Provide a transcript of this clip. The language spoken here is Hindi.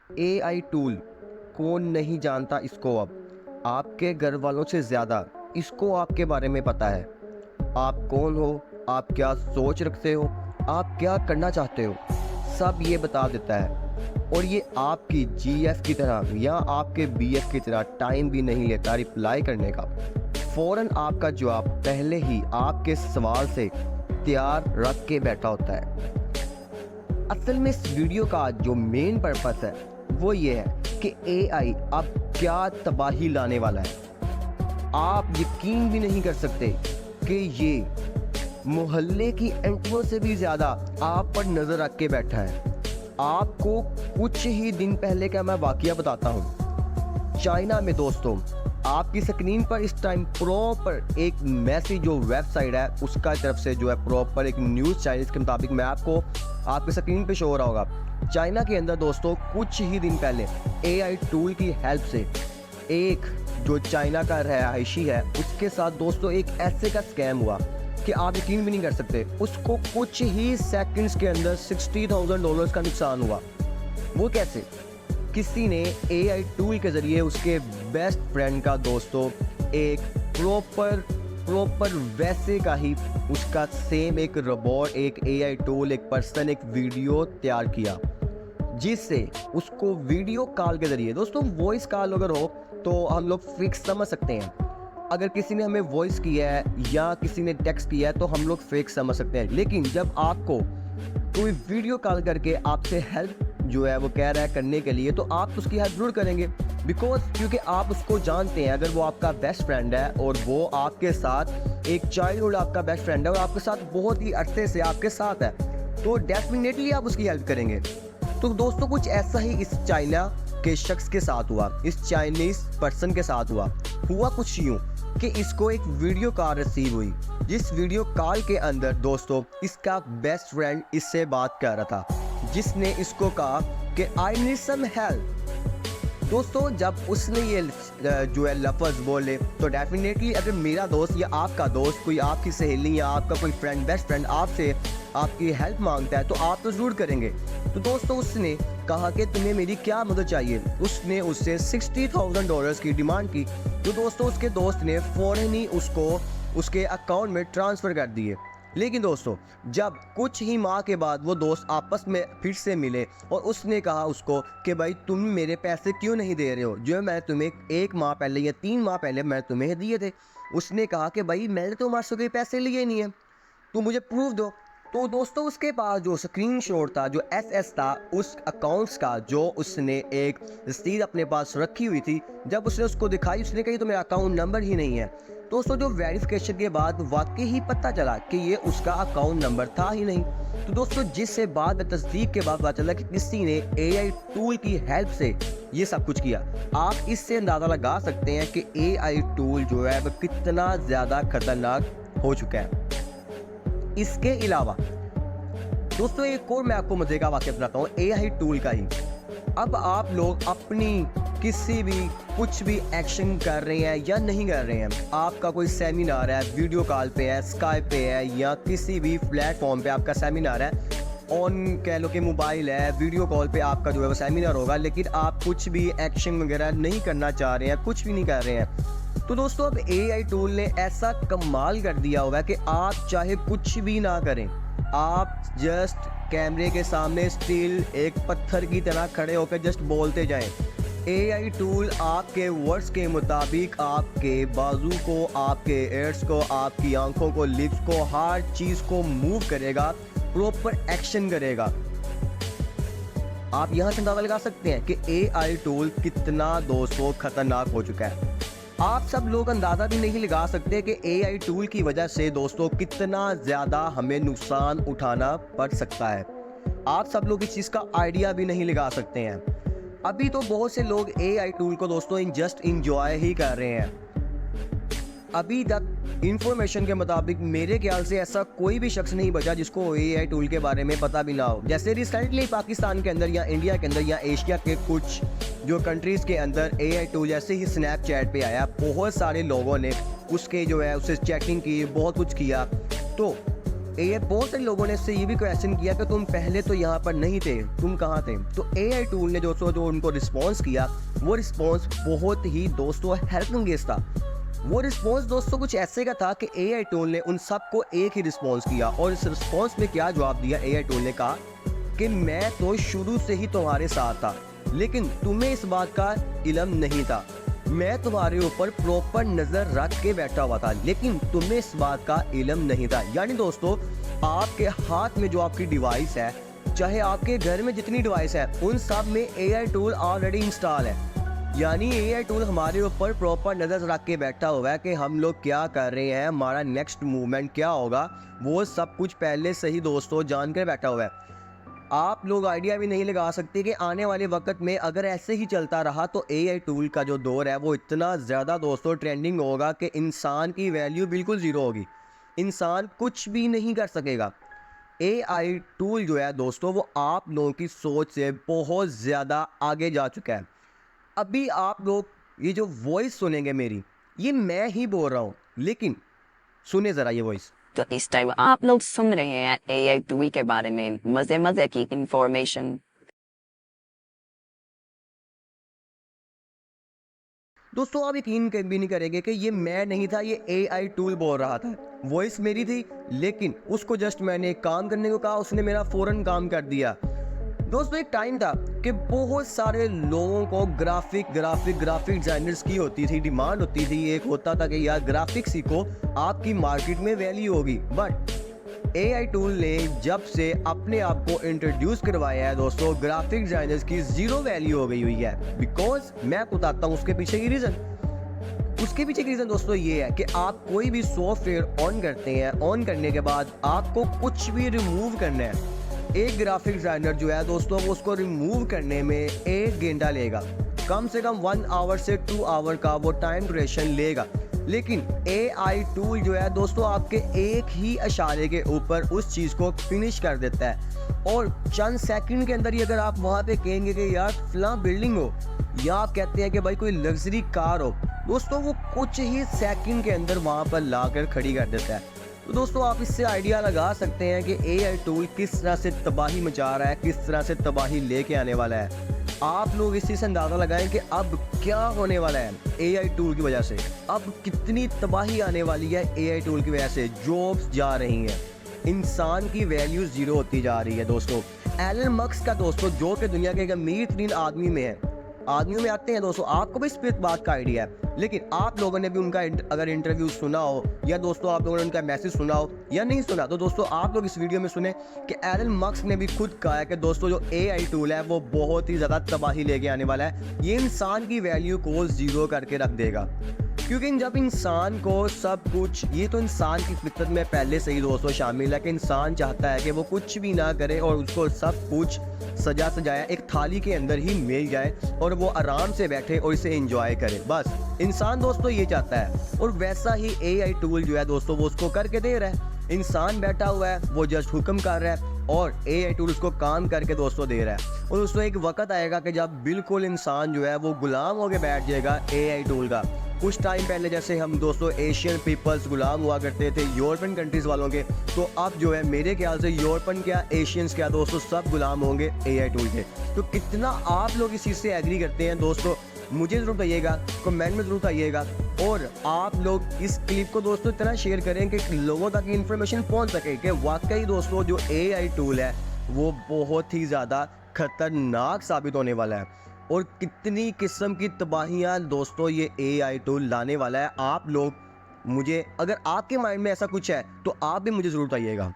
एआई टूल कौन नहीं जानता इसको। अब आपके घर वालों से ज़्यादा इसको आपके बारे में पता है। आप कौन हो, आप क्या सोच रखते हो, आप क्या करना चाहते हो, सब ये बता देता है। और ये आपकी जीएफ की तरह या आपके बीएफ की तरह टाइम भी नहीं लेता रिप्लाई करने का। फ़ौरन आपका जवाब पहले ही आपके सवाल से तैयार रख के बैठा होता है। असल में इस वीडियो का जो मेन पर्पस है वो ये है कि एआई अब क्या तबाही लाने वाला है। आप यकीन भी नहीं कर सकते कि ये मोहल्ले की एंटियों से भी ज़्यादा आप पर नज़र रख के बैठा है। आपको कुछ ही दिन पहले का मैं वाकया बताता हूँ। चाइना में दोस्तों, आपकी स्क्रीन पर इस टाइम प्रॉपर एक मैसेज जो वेबसाइट है उसका तरफ से जो है प्रॉपर एक न्यूज़ चैनल के मुताबिक मैं आपको आपकी स्क्रीन पे शो हो रहा होगा। चाइना के अंदर दोस्तों कुछ ही दिन पहले एआई टूल की हेल्प से एक जो चाइना का रहायशी है उसके साथ दोस्तों एक ऐसे का स्कैम हुआ कि आप यकीन भी नहीं कर सकते। उसको कुछ ही सेकंड्स के अंदर $60,000 का नुकसान हुआ। वो कैसे? किसी ने एआई टूल के ज़रिए उसके बेस्ट फ्रेंड का दोस्तों एक प्रॉपर वैसे का ही उसका सेम एक रोबोट, एक एआई टूल, एक पर्सन, एक वीडियो तैयार किया जिससे उसको वीडियो कॉल के ज़रिए, दोस्तों वॉइस कॉल अगर हो तो हम लोग फिक्स समझ सकते हैं। अगर किसी ने हमें वॉइस किया है या किसी ने टेक्स्ट किया है तो हम लोग फेक समझ सकते हैं। लेकिन जब आपको कोई वीडियो कॉल करके आपसे हेल्प जो है वो कह रहा है करने के लिए, तो आप उसकी हेल्प जरूर करेंगे। बिकॉज क्योंकि आप उसको जानते हैं, अगर वो आपका बेस्ट फ्रेंड है और वो आपके साथ एक चाइल्डहुड आपका बेस्ट फ्रेंड है और आपके साथ बहुत ही अरसे से आपके साथ है, तो डेफिनेटली आप उसकी हेल्प करेंगे। तो दोस्तों कुछ ऐसा ही इस चाइना के शख्स के साथ हुआ, इस चाइनीज़ पर्सन के साथ हुआ कुछ यूँ कि इसको एक वीडियो कॉल रिसीव हुई, जिस वीडियो कॉल के अंदर दोस्तों इसका बेस्ट फ्रेंड इससे बात कर रहा था, जिसने इसको कहा कि आई नीड सम हेल्प। दोस्तों जब उसने ये जो है लफ्ज़ बोले तो डेफिनेटली अगर मेरा दोस्त या आपका दोस्त, कोई आपकी सहेली या आपका कोई फ्रेंड, बेस्ट फ्रेंड आपसे आपकी हेल्प मांगता है तो आप तो ज़रूर करेंगे। तो दोस्तों उसने कहा कि तुम्हें मेरी क्या मदद चाहिए। उसने उससे $60,000 की डिमांड की। तो दोस्तों उसके दोस्त ने फ़ौरन ही उसको उसके अकाउंट में ट्रांसफ़र कर दिए। लेकिन दोस्तों जब कुछ ही माह के बाद वो दोस्त आपस में फिर से मिले और उसने कहा उसको कि भाई तुम मेरे पैसे क्यों नहीं दे रहे हो जो मैं तुम्हें 1 माह पहले या 3 माह पहले मैं तुम्हें दिए थे। उसने कहा कि भाई मैंने तो तुम्हारे से कोई पैसे लिए नहीं है, तुम मुझे प्रूफ दो। तो दोस्तों उसके पास जो स्क्रीनशॉट था, जो एसएस था उस अकाउंट्स का, जो उसने एक रसीद अपने पास रखी हुई थी, जब उसने उसको दिखाई उसने कही तो मेरा अकाउंट नंबर ही नहीं है। दोस्तों जो वेरिफिकेशन के बाद वाकई ही पता चला कि ये उसका अकाउंट नंबर था ही नहीं। तो दोस्तों जिससे बाद में तस्दीक के बाद पता चला कि किसी ने एआई टूल की हेल्प से ये सब कुछ किया। आप इससे अंदाज़ा लगा सकते हैं कि एआई टूल जो है वो कितना ज़्यादा खतरनाक हो चुका है। इसके अलावा दोस्तों एक और मैं आपको मजे का वाक़या बताता हूँ एआई टूल का ही। अब आप लोग अपनी किसी भी कुछ भी एक्शन कर रहे हैं या नहीं कर रहे हैं, आपका कोई सेमिनार है, वीडियो कॉल पे है, स्काइप पे है या किसी भी प्लेटफॉर्म पे आपका सेमिनार है, ऑन कह लो कि मोबाइल है, वीडियो कॉल पे आपका जो है वो सेमिनार होगा, लेकिन आप कुछ भी एक्शन वगैरह नहीं करना चाह रहे हैं, कुछ भी नहीं कर रहे हैं। तो दोस्तों अब एआई टूल ने ऐसा कमाल कर दिया हुआ है कि आप चाहे कुछ भी ना करें, आप जस्ट कैमरे के सामने स्टिल एक पत्थर की तरह खड़े होकर जस्ट बोलते जाएं। एआई टूल आपके वर्ड्स के मुताबिक आपके बाजू को, आपके एयर्स को, आपकी आंखों को, लिप्स को, हर चीज़ को मूव करेगा, प्रॉपर एक्शन करेगा। आप यहाँ से अंदाजा लगा सकते हैं कि एआई टूल कितना दोस्तों खतरनाक हो चुका है। आप सब लोग अंदाज़ा भी नहीं लगा सकते कि एआई टूल की वजह से दोस्तों कितना ज़्यादा हमें नुकसान उठाना पड़ सकता है। आप सब लोग इस चीज़ का आइडिया भी नहीं लगा सकते हैं। अभी तो बहुत से लोग एआई टूल को दोस्तों जस्ट इंजॉय ही कर रहे हैं। अभी तक इंफॉर्मेशन के मुताबिक मेरे ख्याल से ऐसा कोई भी शख्स नहीं बचा जिसको एआई टूल के बारे में पता भी ना हो। जैसे रिसेंटली पाकिस्तान के अंदर या इंडिया के अंदर या एशिया के कुछ जो कंट्रीज़ के अंदर एआई टूल जैसे ही स्नैपचैट पे आया, बहुत सारे लोगों ने उसके जो है उससे चैटिंग की, बहुत कुछ किया। तो बहुत सारे लोगों ने इससे ये भी क्वेश्चन किया कि तुम पहले तो यहाँ पर नहीं थे, तुम कहाँ थे। तो AI टूल ने दोस्तों जो उनको रिस्पॉन्स किया, वो रिस्पॉन्स बहुत ही दोस्तों हेल्पिंग था। वो रिस्पॉन्स दोस्तों कुछ ऐसे का था कि AI टूल ने उन सबको एक ही रिस्पॉन्स किया। और इस रिस्पॉन्स में क्या जवाब दिया, AI टूल ने कहा कि मैं तो शुरू से ही तुम्हारे साथ था, लेकिन तुम्हें इस बात का इल्म नहीं था। मैं तुम्हारे ऊपर प्रॉपर नज़र रख के बैठा हुआ था, लेकिन तुम्हें इस बात का इल्म नहीं था। यानी दोस्तों आपके हाथ में जो आपकी डिवाइस है, चाहे आपके घर में जितनी डिवाइस है, उन सब में AI टूल ऑलरेडी इंस्टॉल है। यानी AI टूल हमारे ऊपर प्रॉपर नज़र रख के बैठा हुआ है कि हम लोग क्या कर रहे हैं, हमारा नेक्स्ट मूवमेंट क्या होगा, वो सब कुछ पहले से ही दोस्तों जान कर बैठा हुआ है। आप लोग आइडिया भी नहीं लगा सकते कि आने वाले वक्त में अगर ऐसे ही चलता रहा तो AI टूल का जो दौर है वो इतना ज़्यादा दोस्तों ट्रेंडिंग होगा कि इंसान की वैल्यू बिल्कुल ज़ीरो होगी, इंसान कुछ भी नहीं कर सकेगा। AI टूल जो है दोस्तों वो आप लोगों की सोच से बहुत ज़्यादा आगे जा चुका है। अभी आप लोग ये जो वॉइस सुनेंगे मेरी, ये मैं ही बोल रहा हूँ, लेकिन सुने ज़रा ये वॉइस। तो इस टाइम आप लोग सुन रहे हैं AI टूल के बारे में मजे मजे की इंफॉर्मेशन। दोस्तों आप यकीन भी नहीं करेंगे कि ये मैं नहीं था, ये AI टूल बोल रहा था। वॉइस मेरी थी, लेकिन उसको जस्ट मैंने एक काम करने को कहा, उसने मेरा फ़ौरन काम कर दिया। दोस्तों एक टाइम था कि बहुत सारे लोगों को ग्राफिक डिज़ाइनर्स की होती थी, डिमांड होती थी। एक होता था कि यार ग्राफिक सीखो, आपकी मार्केट में वैल्यू होगी। बट AI टूल ने जब से अपने आप को इंट्रोड्यूस करवाया है दोस्तों, ग्राफिक डिजाइनर्स की ज़ीरो वैल्यू हो गई हुई है। बिकॉज मैं बताता हूँ उसके पीछे की रीज़न। उसके पीछे की रीज़न दोस्तों ये है कि आप कोई भी सॉफ्टवेयर ऑन करते हैं, ऑन करने के बाद आपको कुछ भी रिमूव करना है। एक ग्राफिक डिज़ाइनर जो है दोस्तों वो उसको रिमूव करने में 1 घंटा लेगा, कम से कम 1 आवर से 2 आवर का वो टाइम ड्यूरेशन लेगा। लेकिन AI टूल जो है दोस्तों आपके एक ही इशारे के ऊपर उस चीज़ को फिनिश कर देता है। और चंद सेकंड के अंदर ही अगर आप वहाँ पे कहेंगे कि यार फलां बिल्डिंग हो, या आप कहते हैं कि भाई कोई लग्जरी कार हो, दोस्तों वो कुछ ही सेकंड के अंदर वहाँ पर ला कर खड़ी कर देता है। तो दोस्तों आप इससे आइडिया लगा सकते हैं कि AI टूल किस तरह से तबाही मचा रहा है, किस तरह से तबाही लेके आने वाला है। आप लोग इसी से अंदाज़ा लगाएं कि अब क्या होने वाला है AI टूल की वजह से। अब कितनी तबाही आने वाली है AI टूल की वजह से। जॉब्स जा रही हैं, इंसान की वैल्यू ज़ीरो होती जा रही है दोस्तों। एलन मस्क का दोस्तों, जो कि दुनिया के एक अमीर तरीन आदमियों में आते हैं दोस्तों, आपको भी इस बात का आइडिया है। लेकिन आप लोगों ने भी उनका अगर इंटरव्यू सुना हो, या दोस्तों आप लोगों ने उनका मैसेज सुना हो या नहीं सुना, तो दोस्तों आप लोग इस वीडियो में सुने कि एलन मस्क ने भी खुद कहा है कि दोस्तों जो AI टूल है वो बहुत ही ज़्यादा तबाही लेके आने वाला है। ये इंसान की वैल्यू को ज़ीरो करके रख देगा। क्योंकि जब इंसान को सब कुछ, ये तो इंसान की फितरत में पहले से ही दोस्तों शामिल है कि इंसान चाहता है कि वो कुछ भी ना करे और उसको सब कुछ सजा सजाया एक थाली के अंदर ही मिल जाए और वो आराम से बैठे और इसे एंजॉय करे। बस इंसान दोस्तों ये चाहता है, और वैसा ही AI टूल जो है दोस्तों वो उसको करके दे रहा है। इंसान बैठा हुआ है, वो जस्ट हुक्म कर रहा है और AI टूल उसको काम करके दोस्तों दे रहा है। और उसमें एक वक्त आएगा कि जब बिल्कुल इंसान जो है वो गुलाम होके बैठ जाएगा AI टूल का। कुछ टाइम पहले जैसे हम दोस्तों एशियन पीपल्स गुलाम हुआ करते थे यूरोपियन कंट्रीज़ वालों के, तो अब जो है मेरे ख्याल से यूरोपियन क्या एशियंस क्या दोस्तों सब गुलाम होंगे AI टूल के। तो कितना आप लोग इस चीज़ से एग्री करते हैं दोस्तों, मुझे ज़रूर बताइएगा, कमेंट में ज़रूर बताइएगा। और आप लोग इस क्लिप को दोस्तों इतना शेयर करें कि लोगों तक इन्फॉर्मेशन पहुंच सके कि वाकई दोस्तों जो AI टूल है वो बहुत ही ज़्यादा खतरनाक साबित होने वाला है, और कितनी किस्म की तबाहियाँ दोस्तों ये AI टूल लाने वाला है। आप लोग मुझे, अगर आपके माइंड में ऐसा कुछ है तो आप भी मुझे ज़रूर बताइएगा।